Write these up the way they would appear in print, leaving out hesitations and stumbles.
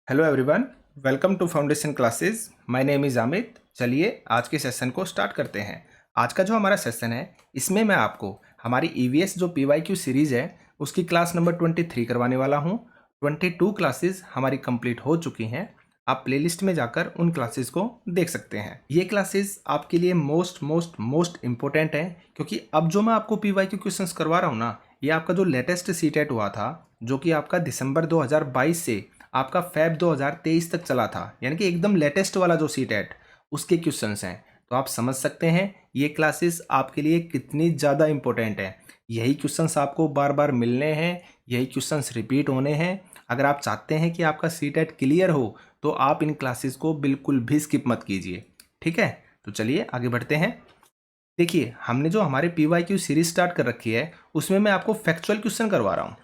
Hello everyone, welcome to foundation classes. My name is Amit. चलिए आज के सेशन को स्टार्ट करते हैं। आज का जो हमारा सेशन है इसमें मैं आपको हमारी ईवीएस जो पीवाईक्यू सीरीज़ है उसकी क्लास नंबर 23 करवाने वाला हूं। 22 क्लासेस हमारी कंप्लीट हो चुकी हैं। आप प्लेलिस्ट में जाकर उन क्लासेस को देख सकते हैं। ये क्लासेस आपके लिए मोस्ट इम्पोर्टेंट है, क्योंकि अब जो मैं आपको पीवाईक्यू क्वेश्चंस करवा रहा हूँ ना, ये आपका जो लेटेस्ट सीटेट हुआ था, जो कि आपका दिसंबर 2022 से आपका फेब 2023 तक चला था, यानी कि एकदम लेटेस्ट वाला जो सीटेट उसके क्वेश्चंस हैं। तो आप समझ सकते हैं ये क्लासेस आपके लिए कितनी ज़्यादा इंपॉर्टेंट है। यही क्वेश्चंस आपको बार बार मिलने हैं, यही क्वेश्चंस रिपीट होने हैं। अगर आप चाहते हैं कि आपका सीटेट क्लियर हो तो आप इन क्लासेस को बिल्कुल भी स्किप मत कीजिए, ठीक है। तो चलिए आगे बढ़ते हैं। देखिए, हमने जो हमारे पीवाईक्यू सीरीज स्टार्ट कर रखी है उसमें मैं आपको फैक्चुअल क्वेश्चन करवा रहा हूँ,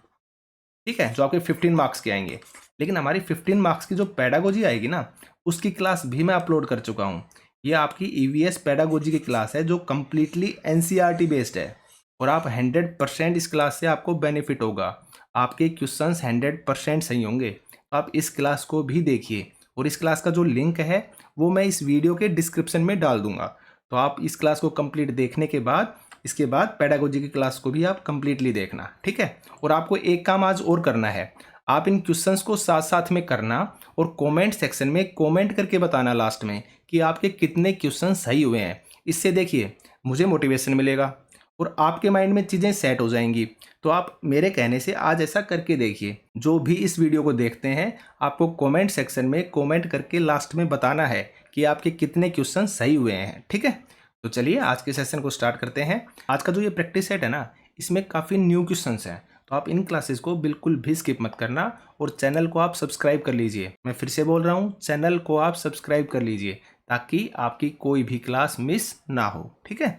ठीक है, जो आपके 15 मार्क्स के आएंगे। लेकिन हमारी 15 मार्क्स की जो पेडागोजी आएगी ना, उसकी क्लास भी मैं अपलोड कर चुका हूँ। ये आपकी ईवीएस पेडागोजी की क्लास है जो कम्प्लीटली एनसीईआरटी बेस्ड है, और आप 100% इस क्लास से आपको बेनिफिट होगा। आपके क्वेश्चंस 100% सही होंगे। तो आप इस क्लास को भी देखिए, और इस क्लास का जो लिंक है वो मैं इस वीडियो के डिस्क्रिप्शन में डाल दूंगा। तो आप इस क्लास को कंप्लीट देखने के बाद इसके बाद पेडागोजी की क्लास को भी आप कंप्लीटली देखना, ठीक है। और आपको एक काम आज और करना है, आप इन क्वेश्चंस को साथ साथ में करना और कमेंट सेक्शन में कमेंट करके बताना लास्ट में कि आपके कितने क्वेश्चन सही हुए हैं। इससे देखिए मुझे मोटिवेशन मिलेगा और आपके माइंड में चीज़ें सेट हो जाएंगी। तो आप मेरे कहने से आज ऐसा करके देखिए। जो भी इस वीडियो को देखते हैं आपको कमेंट सेक्शन में कमेंट करके लास्ट में बताना है कि आपके कितने क्वेश्चन सही हुए हैं, ठीक है। तो चलिए आज के सेशन को स्टार्ट करते हैं। आज का जो ये प्रैक्टिस सेट है ना, इसमें काफ़ी न्यू क्वेश्चंस हैं, तो आप इन क्लासेस को बिल्कुल भी स्किप मत करना और चैनल को आप सब्सक्राइब कर लीजिए। मैं फिर से बोल रहा हूँ, चैनल को आप सब्सक्राइब कर लीजिए ताकि आपकी कोई भी क्लास मिस ना हो, ठीक है।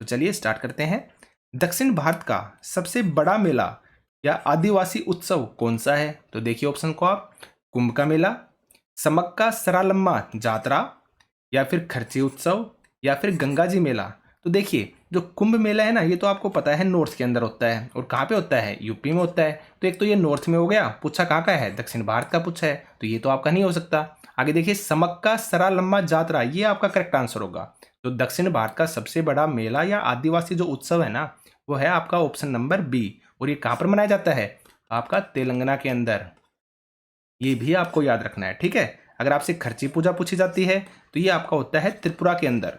तो चलिए स्टार्ट करते हैं। दक्षिण भारत का सबसे बड़ा मेला या आदिवासी उत्सव कौन सा है? तो देखिए ऑप्शन को आप, कुंभ का मेला, समक्का सरालम्मा जात्रा, या फिर खर्ची उत्सव, या फिर गंगा जी मेला। तो देखिए जो कुंभ मेला है ना, ये तो आपको पता है नॉर्थ के अंदर होता है, और कहाँ पे होता है? यूपी में होता है। तो एक तो ये नॉर्थ में हो गया, पूछा कहाँ का है? दक्षिण भारत का पूछा है, तो ये तो आपका नहीं हो सकता। आगे देखिए समक्का सरालम्मा जात्रा, ये आपका करेक्ट आंसर होगा। तो दक्षिण भारत का सबसे बड़ा मेला या आदिवासी जो उत्सव है ना, वो है आपका ऑप्शन नंबर बी। और ये कहाँ पर मनाया जाता है? आपका तेलंगाना के अंदर। ये भी आपको याद रखना है, ठीक है। अगर आपसे खर्ची पूजा पूछी जाती है तो ये आपका होता है त्रिपुरा के अंदर,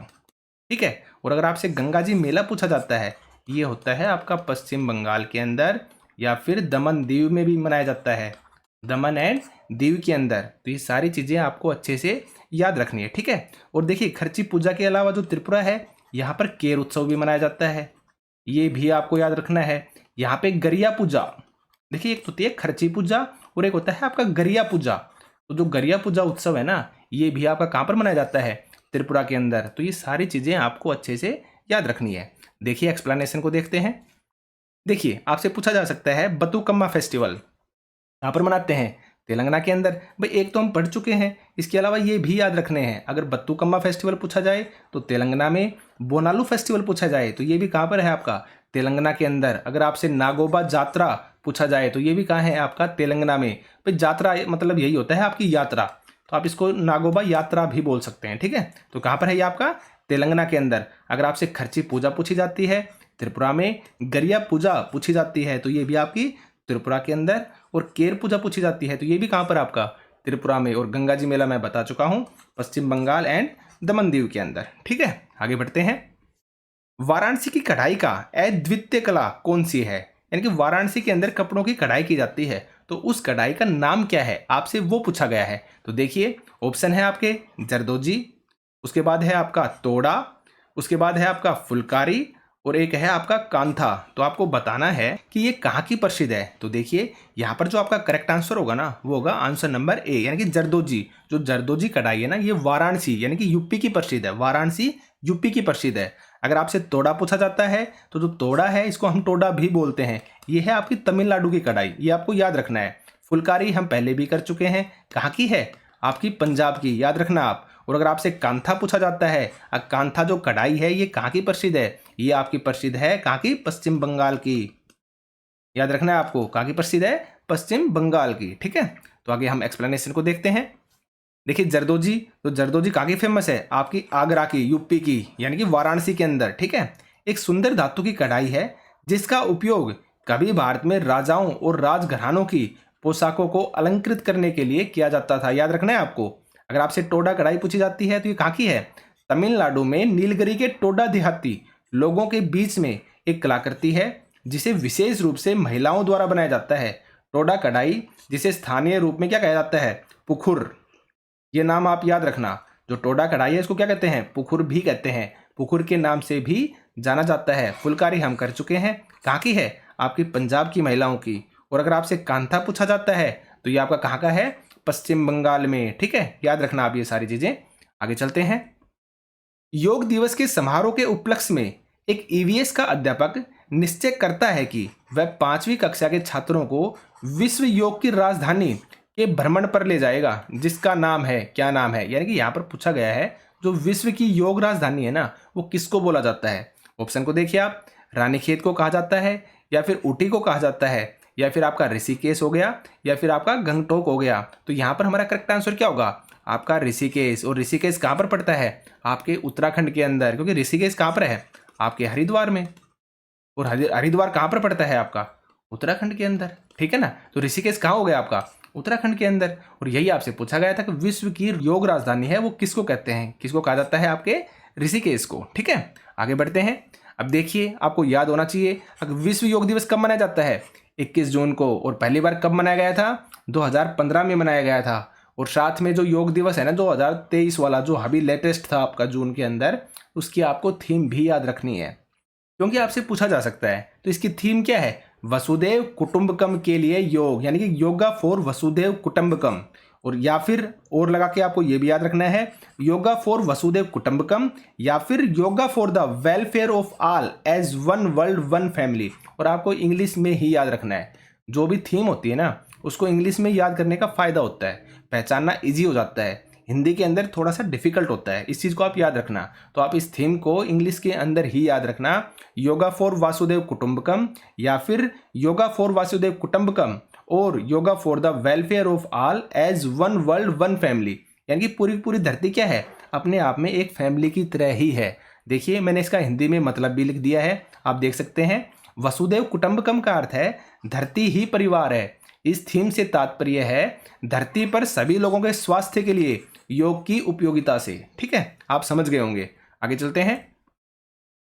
ठीक है। और अगर आपसे गंगा जी मेला पूछा जाता है, ये होता है आपका पश्चिम बंगाल के अंदर, या फिर दमन दीव में भी मनाया जाता है, दमन एंड दीव के अंदर। तो ये सारी चीज़ें आपको अच्छे से याद रखनी है, ठीक है। और देखिए खर्ची पूजा के अलावा जो त्रिपुरा है, यहाँ पर केर उत्सव भी मनाया जाता है, ये भी आपको याद रखना है। यहाँ पे गरिया पूजा, देखिए एक होती है खर्ची पूजा और एक होता है आपका गरिया पूजा। तो जो गरिया पूजा उत्सव है ना, ये भी आपका कहाँ पर मनाया जाता है? त्रिपुरा के अंदर। तो ये सारी चीज़ें आपको अच्छे से याद रखनी है। देखिए एक्सप्लेनेशन को देखते हैं। देखिए आपसे पूछा जा सकता है बतुकम्मा फेस्टिवल कहाँ पर मनाते हैं? तेलंगाना के अंदर। भाई एक तो हम पढ़ चुके हैं, इसके अलावा ये भी याद रखने हैं। अगर बत्तुकम्मा फेस्टिवल पूछा जाए तो तेलंगाना में, बोनालू फेस्टिवल पूछा जाए तो ये भी कहाँ पर है आपका? तेलंगाना के अंदर। अगर आपसे नागोबा जात्रा पूछा जाए तो ये भी कहाँ है आपका? तेलंगाना में। भाई जात्रा मतलब यही होता है आपकी यात्रा, तो आप इसको नागोबा यात्रा भी बोल सकते हैं, ठीक है। तो कहाँ पर है ये आपका? तेलंगाना के अंदर। अगर आपसे खर्ची पूजा पूछी जाती है त्रिपुरा में, गरिया पूजा पूछी जाती है तो ये भी आपकी त्रिपुरा के अंदर, और केर पूजा पूछी जाती है तो ये भी कहाँ पर आपका? त्रिपुरा में। और गंगा जी मेला मैं बता चुका हूँ, पश्चिम बंगाल एंड दमन दीव के अंदर, ठीक है। आगे बढ़ते हैं। वाराणसी की कढ़ाई का अद्वितीय कला कौन सी है? यानी कि वाराणसी के अंदर कपड़ों की कढ़ाई की जाती है, तो उस कढ़ाई का नाम क्या है? आपसे वो पूछा गया है। तो देखिए ऑप्शन है आपके जरदोजी, उसके बाद है आपका तोड़ा, उसके बाद है आपका फुलकारी, और एक है आपका कांथा। तो आपको बताना है कि ये कहाँ की प्रसिद्ध है। तो देखिए यहाँ पर जो आपका करेक्ट आंसर होगा ना, वो होगा आंसर नंबर ए, यानी कि जरदोजी। जो जरदोजी कढ़ाई है ना, ये वाराणसी यानी कि यूपी की प्रसिद्ध है। वाराणसी यूपी की प्रसिद्ध है। अगर आपसे तोड़ा पूछा जाता है तो जो तोड़ा है इसको हम टोडा भी बोलते हैं, ये है आपकी तमिलनाडु की कढ़ाई, ये आपको याद रखना है। फुलकारी हम पहले भी कर चुके हैं, कहाँ की है? आपकी पंजाब की, याद रखना आप। और अगर आपसे कांथा पूछा जाता है, कांथा जो कढ़ाई है ये कहाँ की प्रसिद्ध है? ये आपकी प्रसिद्ध है कहाँ की? पश्चिम बंगाल की। याद रखना है आपको, कहाँ की प्रसिद्ध है? पश्चिम बंगाल की, ठीक है। तो आगे हम एक्सप्लेनेशन को देखते हैं। देखिए जरदोजी, तो जरदोजी कहाँ की फेमस है? आपकी आगरा की, यूपी की, यानी कि वाराणसी के अंदर, ठीक है। एक सुंदर धातु की कढ़ाई है जिसका उपयोग कभी भारत में राजाओं और राजघरानों की पोशाकों को अलंकृत करने के लिए किया जाता था। याद रखना है आपको। अगर आपसे टोडा कढ़ाई पूछी जाती है तो ये कहाँ की है? तमिलनाडु में नीलगिरी के टोडा देहाती लोगों के बीच में एक कलाकृति है जिसे विशेष रूप से महिलाओं द्वारा बनाया जाता है। टोडा कढ़ाई, जिसे स्थानीय रूप में क्या कहा जाता है? पुखुर। ये नाम आप याद रखना। जो टोडा कढ़ाई है इसको क्या कहते हैं? पुखुर भी कहते हैं। पुखुर के नाम से भी जाना जाता है। फुलकारी हम कर चुके हैं। कहाँ की है? आपकी पंजाब की महिलाओं की। और अगर आपसे कांथा पूछा जाता है तो ये आपका कहाँ का है? पश्चिम बंगाल में, ठीक है। याद रखना आप ये सारी चीजें। आगे चलते हैं। योग दिवस के समारोह के उपलक्ष्य में एक ईवीएस का अध्यापक निश्चय करता है कि वह 5वीं कक्षा के छात्रों को विश्व योग की राजधानी के भ्रमण पर ले जाएगा, जिसका नाम है, क्या नाम है? यानी कि यहाँ पर पूछा गया है जो विश्व की योग राजधानी है ना, वो किसको बोला जाता है? ऑप्शन को देखिए आप। रानीखेत को कहा जाता है, या फिर ऊटी को कहा जाता है, या फिर आपका ऋषिकेश हो गया, या फिर आपका गंगटोक हो गया। तो यहाँ पर हमारा करेक्ट आंसर क्या होगा? आपका ऋषिकेश। और ऋषिकेश कहाँ पर पड़ता है? आपके उत्तराखंड के अंदर, क्योंकि ऋषिकेश कहाँ पर है? आपके हरिद्वार में। और हरिद्वार कहाँ पर पड़ता है? आपका उत्तराखंड के अंदर, ठीक है ना। तो ऋषिकेश कहाँ हो गया? आपका उत्तराखंड के अंदर। और यही आपसे पूछा गया था कि विश्व की योग राजधानी है वो किसको कहते हैं? किसको कहा जाता है? आपके ऋषिकेश को, ठीक है। आगे बढ़ते हैं। अब देखिए, आपको याद होना चाहिए अगर विश्व योग दिवस कब मनाया जाता है? 21 जून को। और पहली बार कब मनाया गया था? 2015 में मनाया गया था। और साथ में जो योग दिवस है ना 2023 वाला, जो अभी लेटेस्ट था आपका जून के अंदर, उसकी आपको थीम भी याद रखनी है, क्योंकि आपसे पूछा जा सकता है। तो इसकी थीम क्या है? वसुदेव कुटुंबकम के लिए योग, यानी कि योगा फॉर वसुदेव कुटुंबकम। और या फिर और लगा के आपको ये भी याद रखना है, योगा फॉर वसुदेव कुटुंबकम, या फिर yoga for the welfare of all as one world one family. और आपको इंग्लिश में ही याद रखना है। जो भी थीम होती है ना, उसको इंग्लिश में याद करने का फायदा होता है, पहचानना ईजी हो जाता है। हिंदी के अंदर थोड़ा सा डिफिकल्ट होता है, इस चीज़ को आप याद रखना। तो आप इस थीम को इंग्लिश के अंदर ही याद रखना, योगा फॉर वासुदेव कुटुंबकम, या फिर योगा फॉर वासुदेव कुटुंबकम, और yoga for the welfare of all as one world one family. यानी कि पूरी पूरी धरती क्या है? अपने आप में एक फैमिली की तरह ही है। देखिए, मैंने इसका हिंदी में मतलब भी लिख दिया है, आप देख सकते हैं। वसुदेव कुटुंबकम का अर्थ है धरती ही परिवार है। इस थीम से तात्पर्य है धरती पर सभी लोगों के स्वास्थ्य के लिए योग की उपयोगिता से, ठीक है। आप समझ गए होंगे। आगे चलते हैं।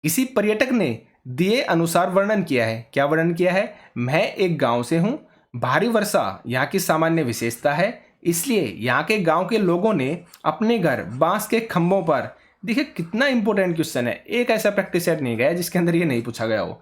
किसी पर्यटक ने दिए अनुसार वर्णन किया है। क्या वर्णन किया है? मैं एक गांव से हूं, भारी वर्षा यहाँ की सामान्य विशेषता है, इसलिए यहाँ के गांव के लोगों ने अपने घर बांस के खंभों पर, देखिए कितना इंपॉर्टेंट क्वेश्चन है, एक ऐसा प्रैक्टिस सेट नहीं गया जिसके अंदर ये नहीं पूछा गया हो।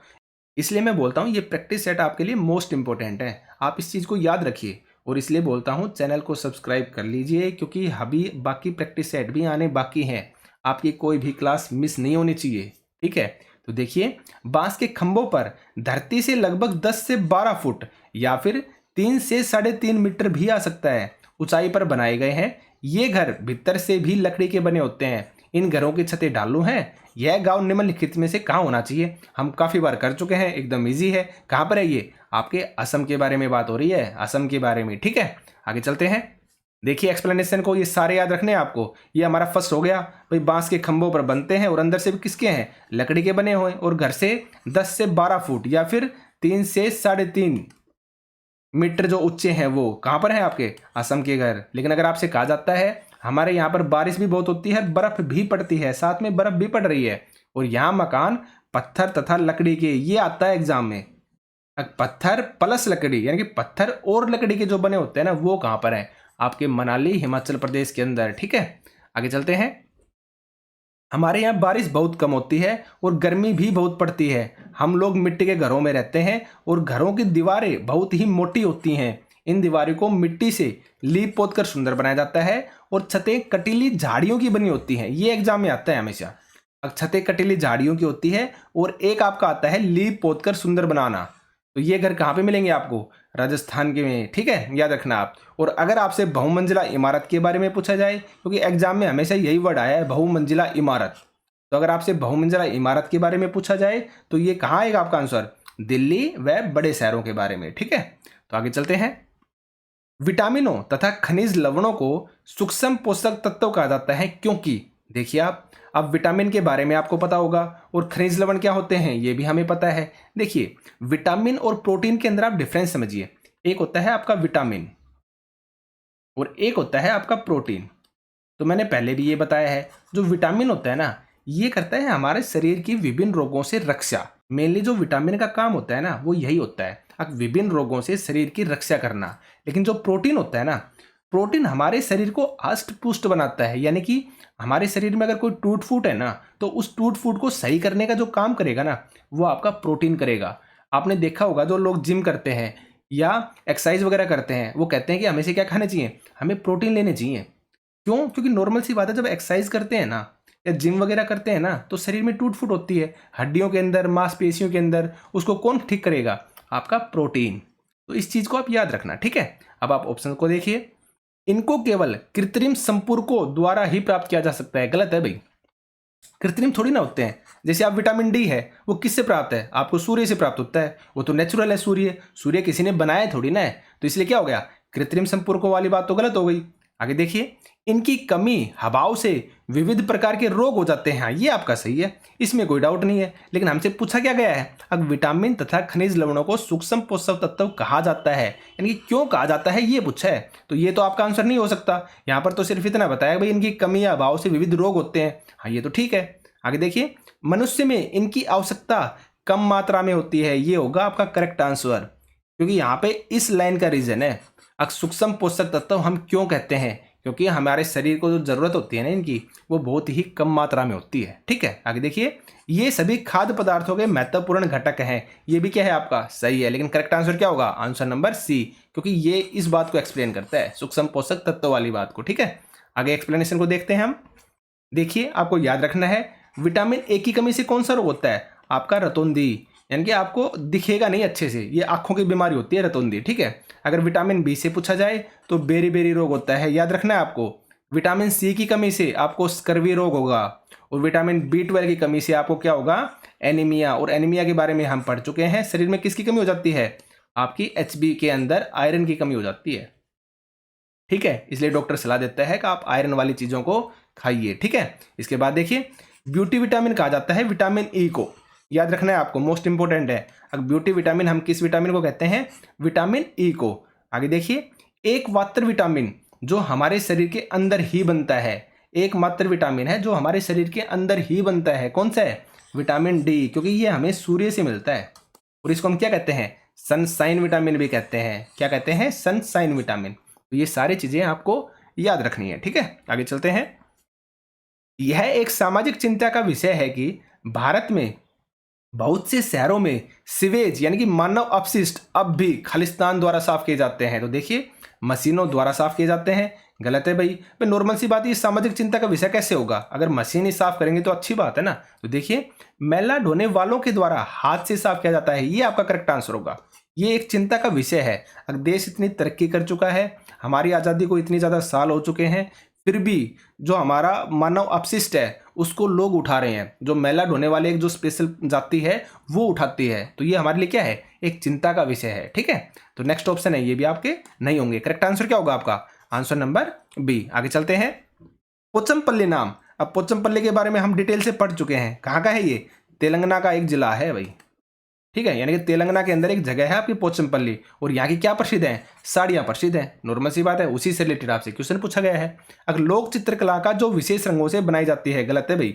इसलिए मैं बोलता हूँ ये प्रैक्टिस सेट आपके लिए मोस्ट इंपॉर्टेंट है, आप इस चीज़ को याद रखिए। और इसलिए बोलता हूँ चैनल को सब्सक्राइब कर लीजिए, क्योंकि अभी बाकी प्रैक्टिस सेट भी आने बाकी हैं। आपकी कोई भी क्लास मिस नहीं होनी चाहिए, ठीक है। तो देखिए, बांस के खंभों पर धरती से लगभग 10 से 12 फुट या फिर 3 से 3.5 मीटर भी आ सकता है ऊंचाई पर बनाए गए हैं। ये घर भीतर से भी लकड़ी के बने होते हैं। इन घरों की छतें ढालू हैं। यह गांव निम्नलिखित में से कहाँ होना चाहिए? हम काफ़ी बार कर चुके हैं, एकदम इजी है। कहाँ पर है ये? आपके असम के बारे में बात हो रही है, असम के बारे में, ठीक है। आगे चलते हैं। देखिए एक्सप्लेनेशन को, ये सारे याद रखने हैं आपको। ये हमारा फर्स्ट हो गया भाई, बांस के खंभों पर बनते हैं और अंदर से भी किसके हैं? लकड़ी के बने हुए, और घर से 10 से 12 फुट या फिर 3 से 3.5 मीटर जो ऊंचे हैं, वो कहाँ पर है? आपके असम के घर। लेकिन अगर आपसे कहा जाता है हमारे यहाँ पर बारिश भी बहुत होती है, बर्फ भी पड़ती है, साथ में बर्फ भी पड़ रही है, और यहाँ मकान पत्थर तथा लकड़ी के, ये आता है एग्जाम में। पत्थर प्लस लकड़ी, यानी कि पत्थर और लकड़ी के जो बने होते हैं ना, वो कहाँ पर है? आपके मनाली, हिमाचल प्रदेश के अंदर, ठीक है। आगे चलते हैं। हमारे यहाँ बारिश बहुत कम होती है और गर्मी भी बहुत पड़ती है। हम लोग मिट्टी के घरों में रहते हैं और घरों की दीवारें बहुत ही मोटी होती हैं। इन दीवारों को मिट्टी से लीप पोत कर सुंदर बनाया जाता है और छतें कटीली झाड़ियों की बनी होती हैं। ये एग्जाम में आता है हमेशा। छतें कटीली झाड़ियों की होती है और एक आपका आता है लीप पोत कर सुंदर बनाना। तो ये घर कहाँ पे मिलेंगे आपको? राजस्थान के में, ठीक है, याद रखना आप। और अगर आपसे बहुमंजिला इमारत के बारे में पूछा जाए, क्योंकि एग्जाम में हमेशा यही वर्ड आया है, बहुमंजिला इमारत, तो अगर आपसे बहुमंजिला इमारत के बारे में पूछा जाए तो ये कहाँ आएगा आपका आंसर? दिल्ली व बड़े शहरों के बारे में, ठीक है। तो आगे चलते हैं। विटामिनों तथा खनिज लवणों को सूक्ष्म पोषक तत्व कहा जाता है, क्योंकि देखिए आप, अब विटामिन के बारे में आपको पता होगा और खनिज लवण क्या होते हैं ये भी हमें पता है। देखिए, विटामिन और प्रोटीन के अंदर आप डिफरेंस समझिए। एक होता है आपका विटामिन और एक होता है आपका प्रोटीन। तो मैंने पहले भी ये बताया है, जो विटामिन होता है ना, ये करता है हमारे शरीर की विभिन्न रोगों से रक्षा। मेनली जो विटामिन का काम होता है ना, वो यही होता है, अब विभिन्न रोगों से शरीर की रक्षा करना। लेकिन जो प्रोटीन होता है ना, प्रोटीन हमारे शरीर को हष्ट पुष्ट बनाता है, यानी कि हमारे शरीर में अगर कोई टूट फूट है ना, तो उस टूट फूट को सही करने का जो काम करेगा ना, वो आपका प्रोटीन करेगा। आपने देखा होगा जो लोग जिम करते हैं या एक्सरसाइज वगैरह करते हैं, वो कहते हैं कि हमें से क्या खाने चाहिए, हमें प्रोटीन लेने चाहिए। क्यों? क्योंकि नॉर्मल सी बात है, जब एक्सरसाइज करते हैं ना या जिम वगैरह करते हैं ना, तो शरीर में टूट फूट होती है, हड्डियों के अंदर, मांसपेशियों के अंदर। उसको कौन ठीक करेगा? आपका प्रोटीन। तो इस चीज को आप याद रखना, ठीक है। अब आप ऑप्शन को देखिए, इनको केवल कृत्रिम संपूरकों द्वारा ही प्राप्त किया जा सकता है। गलत है भाई, कृत्रिम थोड़ी ना होते हैं। जैसे आप विटामिन डी है, वो किससे प्राप्त है? आपको सूर्य से प्राप्त होता है, वो तो नेचुरल है। सूर्य सूर्य किसी ने बनाया थोड़ी ना है, तो इसलिए क्या हो गया, कृत्रिम संपर्कों वाली बात तो गलत हो गई। आगे देखिए, इनकी कमी अभाव से विविध प्रकार के रोग हो जाते हैं। हाँ, ये आपका सही है, इसमें कोई डाउट नहीं है। लेकिन हमसे पूछा क्या गया है, अब विटामिन तथा खनिज लवणों को सूक्ष्म पोषक तत्व कहा जाता है, यानी कि क्यों कहा जाता है ये पूछा है। तो ये तो आपका आंसर नहीं हो सकता। यहाँ पर तो सिर्फ इतना बताया भाई, इनकी कमी या अभाव से विविध रोग होते हैं। हाँ, ये तो ठीक है। आगे देखिए, मनुष्य में इनकी आवश्यकता कम मात्रा में होती है। ये होगा आपका करेक्ट आंसर, क्योंकि यहाँ पे इस लाइन का रीजन है। सूक्ष्म पोषक तत्व हम क्यों कहते हैं? क्योंकि हमारे शरीर को जो जरूरत होती है ना इनकी, वो बहुत ही कम मात्रा में होती है। ठीक है, आगे देखिए, ये सभी खाद्य पदार्थों के महत्वपूर्ण घटक हैं। ये भी क्या है आपका सही है, लेकिन करेक्ट आंसर क्या होगा? आंसर नंबर सी, क्योंकि ये इस बात को एक्सप्लेन करता है, सूक्ष्म पोषक तत्व वाली बात को। ठीक है, आगे एक्सप्लेनेशन को देखते हैं हम। देखिए, आपको याद रखना है, विटामिन ए की कमी से कौन सा रोग होता है? आपका रतौंधी, यानी कि आपको दिखेगा नहीं अच्छे से, ये आंखों की बीमारी होती है रतौंधी। ठीक है, अगर विटामिन बी से पूछा जाए तो बेरी बेरी रोग होता है, याद रखना है आपको। विटामिन सी की कमी से आपको स्कर्वी रोग होगा, और विटामिन बी12 की कमी से आपको क्या होगा? एनीमिया। और एनीमिया के बारे में हम पढ़ चुके हैं, शरीर में किसकी कमी हो जाती है? आपकी एचबी के अंदर आयरन की कमी हो जाती है। ठीक है, इसलिए डॉक्टर सलाह देता है कि आप आयरन वाली चीजों को खाइए। ठीक है, इसके बाद देखिए, ब्यूटी विटामिन कहा जाता है विटामिन ई को। याद रखना है आपको, मोस्ट इंपोर्टेंट है। अब ब्यूटी विटामिन हम किस विटामिन को कहते हैं? विटामिन ई को। आगे देखिए, एकमात्र विटामिन जो हमारे शरीर के अंदर ही बनता है, एकमात्र विटामिन है जो हमारे शरीर के अंदर ही बनता है, कौन सा है? विटामिन डी, क्योंकि ये हमें सूर्य से मिलता है। और इसको हम क्या कहते हैं? सनसाइन विटामिन भी कहते हैं। क्या कहते हैं? Sunshine vitamin. तो ये सारी चीजें आपको याद रखनी है। ठीक है, आगे चलते हैं। यह एक सामाजिक चिंता का विषय है कि भारत में बहुत से शहरों में सीवेज यानी कि मानव अपशिष्ट अब भी खालिस्तान द्वारा साफ किए जाते हैं। तो देखिए, मशीनों द्वारा साफ किए जाते हैं। गलत है भाई, नॉर्मल सी बात है, ये सामाजिक चिंता का विषय कैसे होगा? अगर मशीन ही साफ करेंगे तो अच्छी बात है ना। तो देखिए, मैला ढोने वालों के द्वारा हाथ से साफ किया जाता है, ये आपका करेक्ट आंसर होगा। ये एक चिंता का विषय है। अगर देश इतनी तरक्की कर चुका है, हमारी आज़ादी को इतनी ज़्यादा साल हो चुके हैं, फिर भी जो हमारा मानव अपशिष्ट है उसको लोग उठा रहे हैं। जो मैला ढोने वाले एक जो स्पेशल जाति है वो उठाती है। तो ये हमारे लिए क्या है? एक चिंता का विषय है। ठीक है, तो नेक्स्ट ऑप्शन है, ये भी आपके नहीं होंगे। करेक्ट आंसर क्या होगा आपका? Answer number B. आगे चलते हैं, पोचमपल्ली नाम। अब पोचमपल्ली के बारे में हम डिटेल से पढ़ चुके हैं। कहाँ का है ये? तेलंगाना का एक जिला है भाई। ठीक है, यानी कि तेलंगाना के अंदर एक जगह है आपकी पोचमपल्ली, और यहाँ की क्या प्रसिद्ध है? साड़ियाँ प्रसिद्ध हैं। नॉर्मल सी बात है, उसी से रिलेटेड आपसे क्वेश्चन पूछा गया है। अगर लोक चित्रकला का जो विशेष रंगों से बनाई जाती है, गलत है भाई।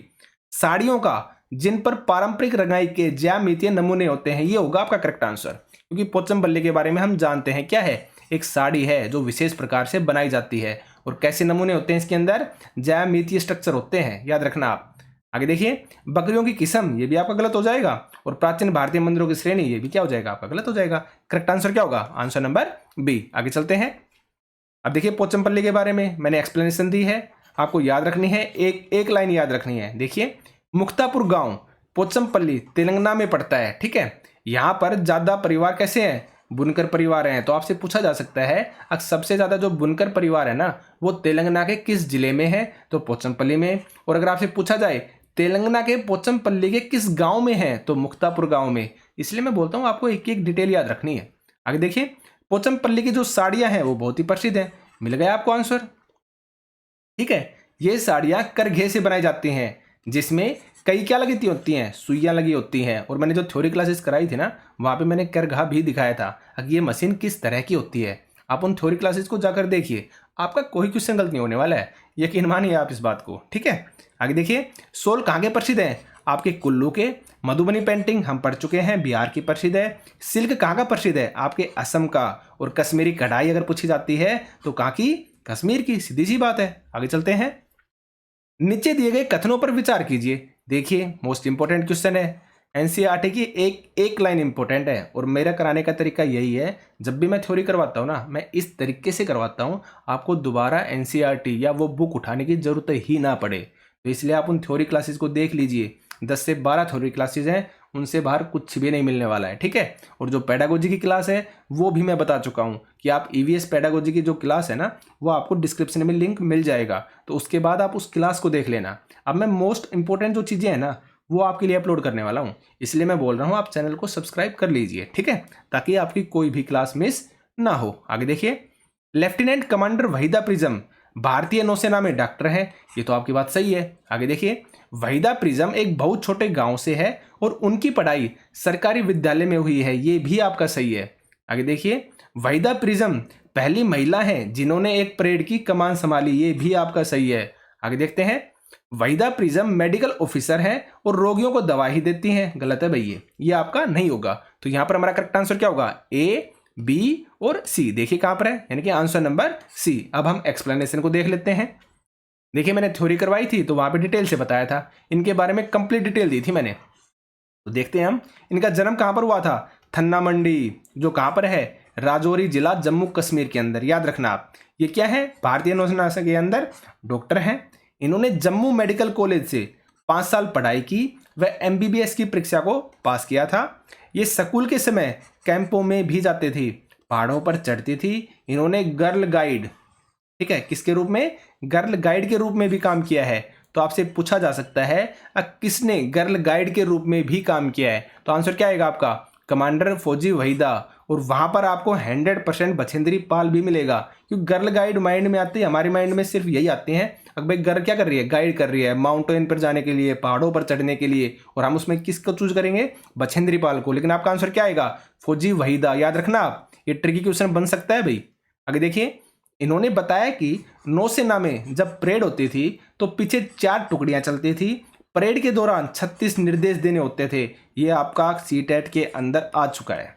साड़ियों का जिन पर पारंपरिक रंगाई के ज्यामितीय नमूने होते हैं, ये होगा आपका करेक्ट आंसर। क्योंकि पोचमपल्ली के बारे में हम जानते हैं क्या है, एक साड़ी है जो विशेष प्रकार से बनाई जाती है। और कैसे नमूने होते हैं इसके अंदर? ज्यामितीय स्ट्रक्चर होते हैं, याद रखना आप। आगे देखिए, बकरियों की किस्म, ये भी आपका गलत हो जाएगा। और प्राचीन भारतीय मंदिरों की श्रेणी, ये भी क्या हो जाएगा आपका? गलत हो जाएगा। करेक्ट आंसर क्या होगा? Answer number B. आगे चलते हैं। अब देखिए, पोचमपल्ली के बारे में मैंने एक्सप्लेनेशन दी है, आपको याद रखनी है, एक लाइन याद रखनी है। देखिए, मुक्तापुर गांव पोचमपल्ली तेलंगाना में पड़ता है। ठीक है, यहाँ पर ज्यादा परिवार कैसे हैं? बुनकर परिवार हैं। तो आपसे पूछा जा सकता है, अब सबसे ज्यादा जो बुनकर परिवार है ना, वो तेलंगाना के किस जिले में है? तो पोचमपल्ली में। और अगर आपसे पूछा जाए तेलंगाना के पोचमपल्ली के किस गांव में है? तो मुक्तापुर गांव में। इसलिए मैं बोलता हूं आपको एक एक डिटेल याद रखनी है। आगे देखिए, पोचमपल्ली की जो साड़ियाँ हैं वो बहुत ही प्रसिद्ध हैं। मिल गया आपको आंसर। ठीक है, ये साड़ियाँ करघे से बनाई जाती हैं, जिसमें कई क्या लगी होती हैं, सुइयाँ लगी होती हैं। और मैंने जो थ्योरी क्लासेस कराई थी ना, वहाँ पे मैंने करघा भी दिखाया था कि ये मशीन किस तरह की होती है। आप उन थ्योरी क्लासेस को जाकर देखिए, आपका कोई क्वेश्चन गलत नहीं होने वाला है, यकीन मानिए आप इस बात को। ठीक है, आगे देखिए, सोल कहाँ के प्रसिद्ध हैं? आपके कुल्लू के। मधुबनी पेंटिंग हम पढ़ चुके हैं, बिहार की प्रसिद्ध है। सिल्क कहाँ का प्रसिद्ध है? आपके असम का। और कश्मीरी कढ़ाई अगर पूछी जाती है तो कहाँ की? कश्मीर की। सीधी सी बात है। आगे चलते हैं, नीचे दिए गए कथनों पर विचार कीजिए। देखिए, मोस्ट इंपोर्टेंट क्वेश्चन है, एनसीईआरटी की एक लाइन इंपॉर्टेंट है। और मेरा कराने का तरीका यही है, जब भी मैं थ्योरी करवाता हूँ ना, मैं इस तरीके से करवाता हूँ, आपको दोबारा एनसीईआरटी या वो बुक उठाने की जरूरत ही ना पड़े। तो इसलिए आप उन थ्योरी क्लासेस को देख लीजिए, 10 से 12 थ्योरी क्लासेज हैं, उनसे बाहर कुछ भी नहीं मिलने वाला है। ठीक है, और जो पेडागोजी की क्लास है वो भी मैं बता चुका हूँ कि आप ईवीएस पेडागोजी की जो क्लास है ना, वो आपको डिस्क्रिप्शन में लिंक मिल जाएगा, तो उसके बाद आप उस क्लास को देख लेना। अब मैं मोस्ट इंपॉर्टेंट जो चीज़ें हैं ना, वो आपके लिए अपलोड करने वाला हूँ, इसलिए मैं बोल रहा हूँ आप चैनल को सब्सक्राइब कर लीजिए। ठीक है, ताकि आपकी कोई भी क्लास मिस ना हो। आगे देखिए, लेफ्टिनेंट कमांडर वहीदा प्रिज्म भारतीय नौसेना में डॉक्टर हैं, ये तो आपकी बात सही है। आगे देखिए, वहीदा प्रिज्म एक बहुत छोटे गांव से है और उनकी पढ़ाई सरकारी विद्यालय में हुई है, ये भी आपका सही है। आगे देखिए, वहीदा प्रिज्म पहली महिला हैं जिन्होंने एक परेड की कमान संभाली, ये भी आपका सही है। आगे देखते हैं, वहीदा प्रिज्म मेडिकल ऑफिसर हैं और रोगियों को दवा ही देती हैं, गलत है भैया, ये आपका नहीं होगा। तो यहां पर हमारा करेक्ट आंसर क्या होगा? ए, बी और सी। देखिए कहां पर है, यानी कि आंसर नंबर सी। अब हम एक्सप्लेनेशन को देख लेते हैं। देखिए, मैंने थ्योरी करवाई थी तो वहां पे डिटेल से बताया था, इनके बारे में कंप्लीट डिटेल दी थी मैंने। तो देखते हैं हम, इनका जन्म कहां पर हुआ था? थन्ना मंडी, जो कहां पर है? राजौरी जिला, जम्मू कश्मीर के अंदर। याद रखना आप, ये क्या है? भारतीय नौसेना के अंदर डॉक्टर हैं। इन्होंने जम्मू मेडिकल कॉलेज से 5 साल पढ़ाई की व एमबीबीएस की परीक्षा को पास किया था। ये स्कूल के समय कैंपों में भी जाते थे, पहाड़ों पर चढ़ती थी। इन्होंने गर्ल गाइड, ठीक है, किसके रूप में? गर्ल गाइड के रूप में भी काम किया है। तो आपसे पूछा जा सकता है किसने गर्ल गाइड के रूप में भी काम किया है? तो आंसर क्या आएगा आपका? कमांडर फौजी वहीदा। और वहां पर आपको 100% बछेंद्री पाल भी मिलेगा, क्योंकि गर्ल गाइड माइंड में आती है, हमारे माइंड में सिर्फ यही आते हैं, अब भाई गर्ल क्या कर रही है? गाइड कर रही है माउंटेन पर जाने के लिए, पहाड़ों पर चढ़ने के लिए, और हम उसमें किसको चूज करेंगे? बछेंद्री पाल को। लेकिन आपका आंसर क्या आएगा? फौजी वहीदा। याद रखना आप, ये ट्रिकी क्वेश्चन बन सकता है भाई। आगे देखिए, इन्होंने बताया कि नौसेना में जब परेड होती थी तो पीछे 4 टुकड़ियां चलती थी, परेड के दौरान 36 निर्देश देने होते थे। ये आपका सीटेट के अंदर आ चुका है।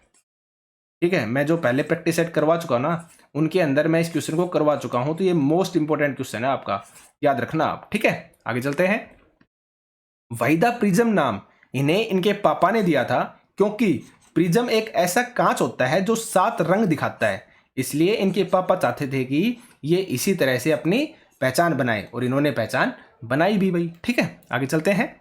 ठीक है, मैं जो पहले प्रैक्टिस सेट करवा चुका ना, उनके अंदर मैं इस क्वेश्चन को करवा चुका हूं, तो ये मोस्ट इंपोर्टेंट क्वेश्चन है आपका, याद रखना आप। ठीक है, आगे चलते हैं। वहीदा प्रिज्म नाम इन्हें इनके पापा ने दिया था, क्योंकि प्रिज्म एक ऐसा कांच होता है जो 7 रंग दिखाता है, इसलिए इनके पापा चाहते थे कि ये इसी तरह से अपनी पहचान बनाए, और इन्होंने पहचान बनाई भी भाई। ठीक है, आगे चलते हैं।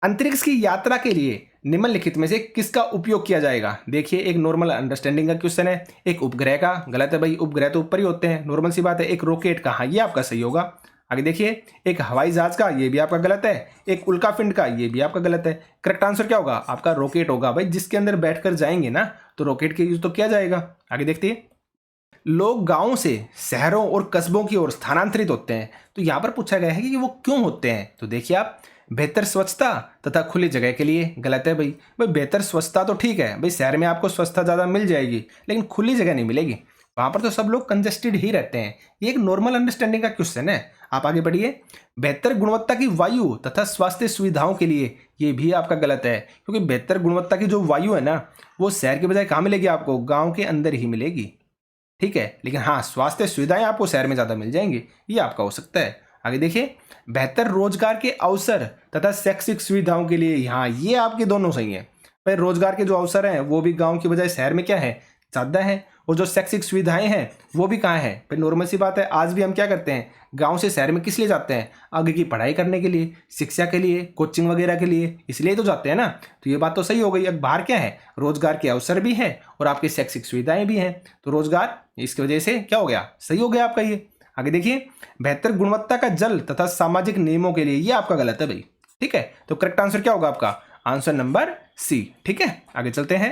अंतरिक्ष की यात्रा के लिए निम्नलिखित में से किसका उपयोग किया जाएगा? देखिए, एक नॉर्मल अंडरस्टैंडिंग का क्वेश्चन है। एक उपग्रह का, गलत है भाई, उपग्रह तो ऊपर ही होते हैं, नॉर्मल सी बात है। एक रॉकेट का, हाँ ये आपका सही होगा। आगे देखिए, एक हवाई जहाज का, ये भी आपका गलत है। एक उल्कापिंड का, ये भी आपका गलत है। करेक्ट आंसर क्या होगा? आपका रॉकेट होगा भाई, जिसके अंदर बैठकर जाएंगे ना, तो रॉकेट का यूज तो किया जाएगा। आगे देखिए, लोग गांवों से शहरों और कस्बों की ओर स्थानांतरित होते हैं, तो यहां पर पूछा गया है कि वो क्यों होते हैं। तो देखिए आप, बेहतर स्वच्छता तथा खुली जगह के लिए, गलत है भाई। भाई बेहतर स्वच्छता तो ठीक है भाई, शहर में आपको स्वच्छता ज़्यादा मिल जाएगी, लेकिन खुली जगह नहीं मिलेगी, वहां पर तो सब लोग कंजेस्टेड ही रहते हैं। ये एक नॉर्मल अंडरस्टैंडिंग का क्वेश्चन है। आप आगे बढ़िए। बेहतर गुणवत्ता की वायु तथा स्वास्थ्य सुविधाओं के लिए, ये भी आपका गलत है, क्योंकि बेहतर गुणवत्ता की जो वायु है ना, वो शहर के बजाय कहाँ मिलेगी? आपको गाँव के अंदर ही मिलेगी। ठीक है, लेकिन हाँ, स्वास्थ्य सुविधाएं आपको शहर में ज़्यादा मिल जाएंगी, ये आपका हो सकता है। आगे देखिए, बेहतर रोजगार के अवसर तथा शैक्षिक सुविधाओं के लिए, हाँ ये आपके दोनों सही हैं भाई। रोजगार के जो अवसर हैं वो भी गांव की बजाय शहर में क्या है? ज़्यादा है। और जो शैक्षिक सुविधाएं हैं वो भी कहाँ है भाई? नॉर्मल सी बात है, आज भी हम क्या करते हैं? गांव से शहर में किस लिए जाते हैं? आगे की पढ़ाई करने के लिए, शिक्षा के लिए, कोचिंग वगैरह के लिए, इसलिए तो जाते हैं ना। तो ये बात तो सही हो गई। अब बाहर क्या है? रोजगार के अवसर भी हैं और आपकी शैक्षिक सुविधाएं भी हैं, तो रोजगार, इसकी वजह से क्या हो गया? सही हो गया आपका ये। आगे देखिए, बेहतर गुणवत्ता का जल तथा सामाजिक नियमों के लिए, ये आपका गलत है भाई। ठीक है, तो करेक्ट आंसर क्या होगा आपका? Answer number C. ठीक है, आगे चलते हैं।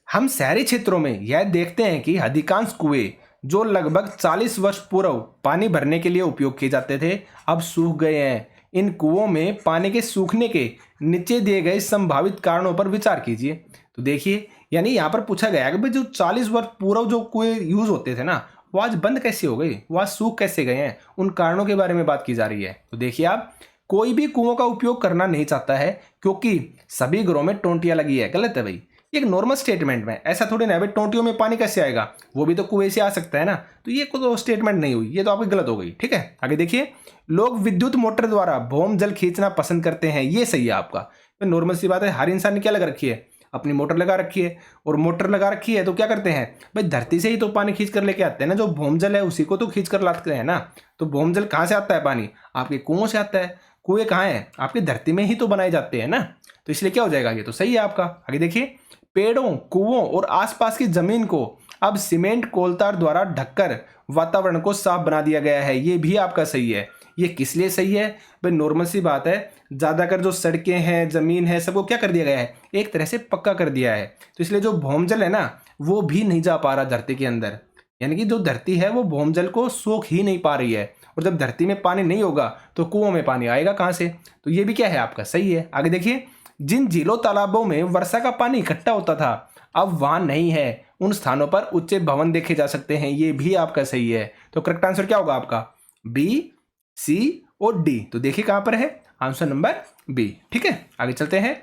हम शहरी क्षेत्रों में यह देखते हैं कि अधिकांश कुएं जो लगभग 40 वर्ष पूर्व पानी भरने के लिए उपयोग किए जाते थे अब सूख गए हैं। इन कुओं में पानी के सूखने के नीचे दिए गए संभावित कारणों पर विचार कीजिए। तो देखिए, यानी यहाँ पर पूछा गया है कि भाई जो 40 वर्ष पूर्व जो कुएं यूज होते थे ना, वो आज बंद कैसे हो गई, वो आज सूख कैसे गए हैं, उन कारणों के बारे में बात की जा रही है। तो देखिए, आप कोई भी कुओं का उपयोग करना नहीं चाहता है क्योंकि सभी घरों में टोंटियां लगी है। गलत है भाई, ये एक नॉर्मल स्टेटमेंट में, ऐसा थोड़ी ना है भाई टोंटियों में पानी कैसे आएगा, वो भी तो कुएं से आ सकता है ना। तो ये कोई तो स्टेटमेंट नहीं हुई, ये तो आपकी गलत हो गई। ठीक है, आगे देखिए, लोग विद्युत मोटर द्वारा भौम जल खींचना पसंद करते हैं, ये सही है आपका। नॉर्मल सी बात है, हर इंसान ने क्या लगा रखी है, अपनी मोटर लगा रखी है। और मोटर लगा रखी है तो क्या करते हैं भाई, धरती से ही तो पानी खींच कर लेके आते हैं ना, जो भौम जल है उसी को तो खींच कर लाते हैं ना। तो भौम जल कहाँ से आता है, पानी आपके कुओं से आता है। कुएं कहाँ है, आपकी धरती में ही तो बनाए जाते हैं ना। तो इसलिए क्या हो जाएगा, ये तो सही है आपका। आगे देखिए, पेड़ों, कुओं और आसपास की जमीन को अब सीमेंट कोलतार द्वारा ढककर वातावरण को साफ बना दिया गया है, ये भी आपका सही है। ये किस लिए सही है भाई, नॉर्मल सी बात है, ज़्यादातर जो सड़कें हैं, ज़मीन है, सबको क्या कर दिया गया है, एक तरह से पक्का कर दिया है। तो इसलिए जो भौमजल है ना, वो भी नहीं जा पा रहा धरती के अंदर, यानी कि जो धरती है वो भौमजल को सोख ही नहीं पा रही है। और जब धरती में पानी नहीं होगा तो कुओं में पानी आएगा कहाँ से। तो ये भी क्या है आपका, सही है। आगे देखिए, जिन झीलों तालाबों में वर्षा का पानी इकट्ठा होता था अब वहां नहीं है, उन स्थानों पर ऊंचे भवन देखे जा सकते हैं, ये भी आपका सही है। तो करेक्ट आंसर क्या होगा आपका, बी, सी और डी। तो देखिए कहां पर है, आंसर नंबर बी। ठीक है, आगे चलते हैं।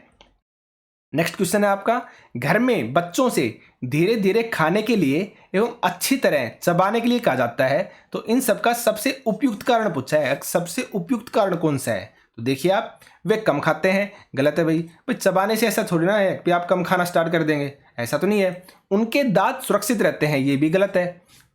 नेक्स्ट क्वेश्चन है आपका, घर में बच्चों से धीरे धीरे खाने के लिए एवं अच्छी तरह चबाने के लिए कहा जाता है, तो इन सबका सबसे उपयुक्त कारण पूछा है, सबसे उपयुक्त कारण कौन सा है। तो देखिए आप, वे कम खाते हैं। गलत है भाई, भाई चबाने से ऐसा थोड़ी ना है कि आप कम खाना स्टार्ट कर देंगे, ऐसा तो नहीं है। उनके दांत सुरक्षित रहते हैं, ये भी गलत है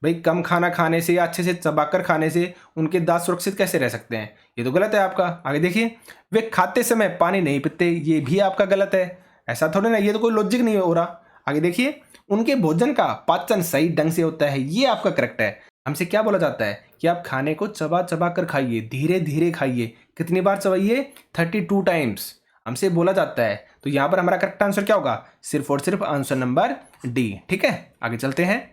भाई, कम खाना खाने से या अच्छे से चबाकर खाने से उनके दांत सुरक्षित कैसे रह सकते हैं, ये तो गलत है आपका। आगे देखिए, वे खाते समय पानी नहीं पीते, ये भी आपका गलत है, ऐसा थोड़ी ना, ये तो कोई लॉजिक नहीं हो रहा। आगे देखिए, उनके भोजन का पाचन सही ढंग से होता है, ये आपका करेक्ट है। हमसे क्या बोला जाता है कि आप खाने को चबा चबा कर खाइए, धीरे धीरे खाइए। कितनी बार चबाइए, 32 टाइम्स हमसे बोला जाता है। तो यहां पर हमारा करेक्ट आंसर क्या होगा, सिर्फ और सिर्फ आंसर नंबर डी। ठीक है, आगे चलते हैं।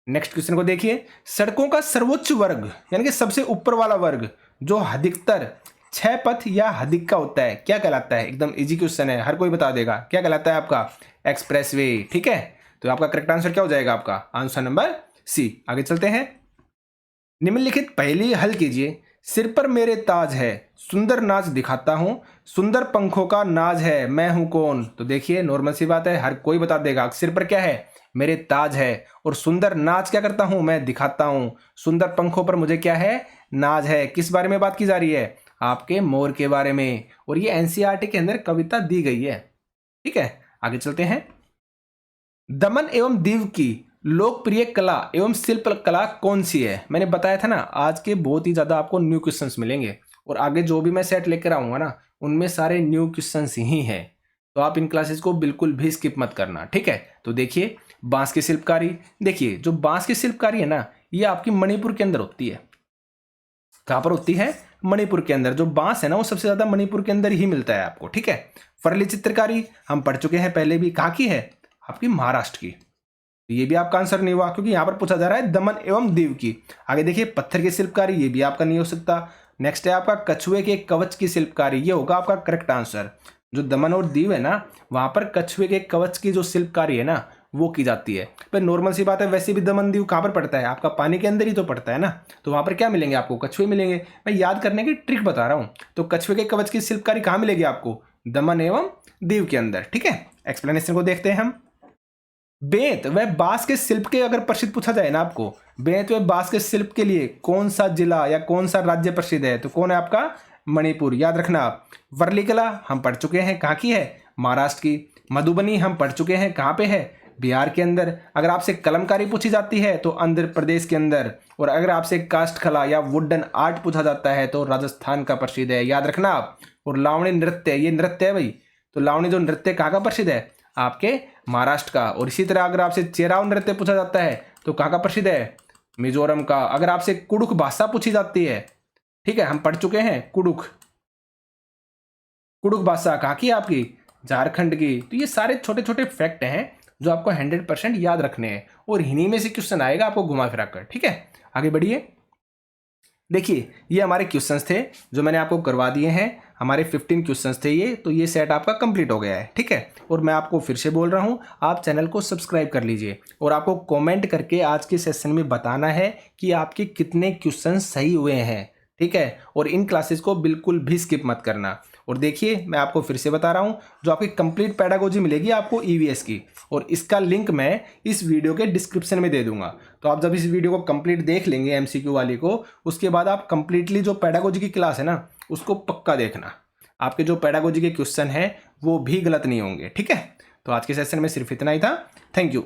नेक्स्ट क्वेश्चन को देखिए, सड़कों का सर्वोच्च वर्ग यानी कि सबसे ऊपर वाला वर्ग जो अधिकतर 6 पथ या अधिक का होता है, क्या कहलाता है। एकदम इजी क्वेश्चन है, हर कोई बता देगा, क्या कहलाता है आपका, एक्सप्रेसवे। ठीक है, तो आपका करेक्ट आंसर क्या हो जाएगा, आपका आंसर नंबर सी। आगे चलते हैं। निम्नलिखित पहेली हल कीजिए। सिर पर मेरे ताज है, सुंदर नाच दिखाता हूं, सुंदर पंखों का नाज है, मैं हूं कौन। तो देखिए नॉर्मल सी बात है, हर कोई बता देगा, सिर पर क्या है, मेरे ताज है, और सुंदर नाच क्या करता हूं, मैं दिखाता हूं। सुंदर पंखों पर मुझे क्या है, नाज है। किस बारे में बात की जा रही है, आपके मोर के बारे में, और ये एनसीईआरटी के अंदर कविता दी गई है। ठीक है, आगे चलते हैं। दमन एवं दीव की लोकप्रिय कला एवं शिल्प कला कौन सी है। मैंने बताया था ना, आज के बहुत ही ज्यादा आपको न्यू क्वेश्चंस मिलेंगे, और आगे जो भी मैं सेट लेकर आऊंगा ना, उनमें सारे न्यू क्वेश्चंस ही हैं। तो आप इन क्लासेस को बिल्कुल भी स्किप मत करना। ठीक है, तो देखिए, बांस की शिल्पकारी। देखिए, जो बांस की शिल्पकारी है ना, ये आपकी मणिपुर के अंदर होती है। कहां पर होती है, मणिपुर के अंदर। जो बांस है ना, वो सबसे ज्यादा मणिपुर के अंदर ही मिलता है आपको। ठीक है, फरली चित्रकारी हम पढ़ चुके हैं पहले भी, कहाँ की है, आपकी महाराष्ट्र की। ये भी आपका आंसर नहीं हुआ, क्योंकि यहां पर पूछा जा रहा है दमन एवं दीव की। आगे देखिए, पत्थर की शिल्पकारी, ये भी आपका नहीं हो सकता। नेक्स्ट है आपका कछुए के कवच की शिल्पकारी, ये होगा आपका करेक्ट आंसर। जो दमन और दीव है ना, वहां पर कछुए के कवच की जो शिल्पकारी है ना, वो की जाती है। पर नॉर्मल सी बात है, वैसे भी दमन दीव कहां पर पड़ता है, आपका पानी के अंदर ही तो पड़ता है ना। तो वहां पर क्या मिलेंगे आपको, कछुए मिलेंगे। मैं याद करने की ट्रिक बता रहा हूं। तो कछुए के कवच की शिल्पकारी कहां मिलेगी आपको, दमन एवं दीव के अंदर। ठीक है, एक्सप्लेनेशन को देखते हैं हम। बेंत व बांस के शिल्प के अगर प्रसिद्ध पूछा जाए ना आपको, बेंत व बांस के शिल्प के लिए कौन सा जिला या कौन सा राज्य प्रसिद्ध है, तो कौन है आपका, मणिपुर। याद रखना आप। वर्ली कला हम पढ़ चुके हैं, कहाँ की है, महाराष्ट्र की। मधुबनी हम पढ़ चुके हैं, कहाँ पे है, बिहार के अंदर। अगर आपसे कलमकारी पूछी जाती है तो आंध्र प्रदेश के अंदर। और अगर आपसे काष्ठ कला या वुडन आर्ट पूछा जाता है तो राजस्थान का प्रसिद्ध है, याद रखना आप। और लावणी नृत्य, ये नृत्य है भाई, तो लावणी जो नृत्य कहाँ का प्रसिद्ध है, आपके महाराष्ट्र का। और इसी तरह अगर आपसे चेराव नृत्य पूछा जाता है तो कहाँ का प्रसिद्ध है, मिजोरम का। अगर आपसे कुडुख भाषा पूछी जाती है, ठीक है, हम पढ़ चुके हैं कुडुख, कुडुख भाषा कहाँ की है आपकी, झारखंड की। तो ये सारे छोटे छोटे फैक्ट हैं जो आपको 100% याद रखने हैं, और इन्हीं में से क्वेश्चन आएगा आपको घुमा फिरा कर। ठीक है, आगे बढ़िए। देखिए ये हमारे क्वेश्चंस थे जो मैंने आपको करवा दिए हैं। हमारे 15 क्वेश्चंस थे ये, तो ये सेट आपका कंप्लीट हो गया है। ठीक है, और मैं आपको फिर से बोल रहा हूँ, आप चैनल को सब्सक्राइब कर लीजिए और आपको कमेंट करके आज के सेशन में बताना है कि आपके कितने क्वेश्चन सही हुए हैं। ठीक है, और इन क्लासेस को बिल्कुल भी स्किप मत करना। और देखिए मैं आपको फिर से बता रहा हूँ, जो आपकी कंप्लीट पेडागोजी मिलेगी आपको ईवीएस की, और इसका लिंक मैं इस वीडियो के डिस्क्रिप्शन में दे दूंगा। तो आप जब इस वीडियो को कंप्लीट देख लेंगे एमसीक्यू वाली को, उसके बाद आप कंप्लीटली जो पेडागोजी की क्लास है ना उसको पक्का देखना। आपके जो पेडागोजी के क्वेश्चन हैं वो भी गलत नहीं होंगे। ठीक है, तो आज के सेशन में सिर्फ इतना ही था। Thank you.